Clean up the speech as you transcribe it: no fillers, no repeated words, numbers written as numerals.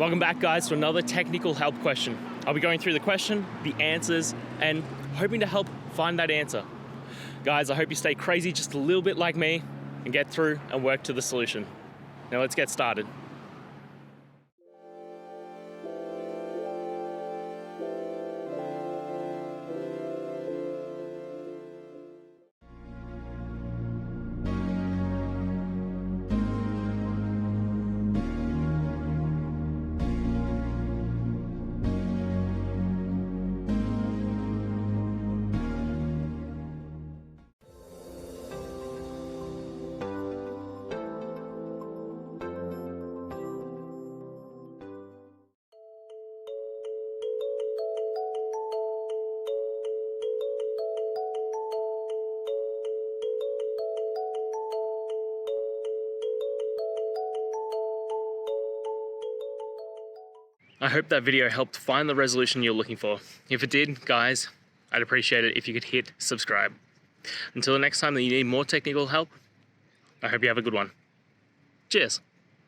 Welcome back, guys, to another technical help question. I'll be going through the question, the answers, and hoping to help find that answer. Guys, I hope you stay crazy just a little bit like me and get through and work to the solution. Now let's get started. I hope that video helped find the resolution you're looking for. If it did, guys, I'd appreciate it if you could hit subscribe. Until the next time that you need more technical help, I hope you have a good one. Cheers.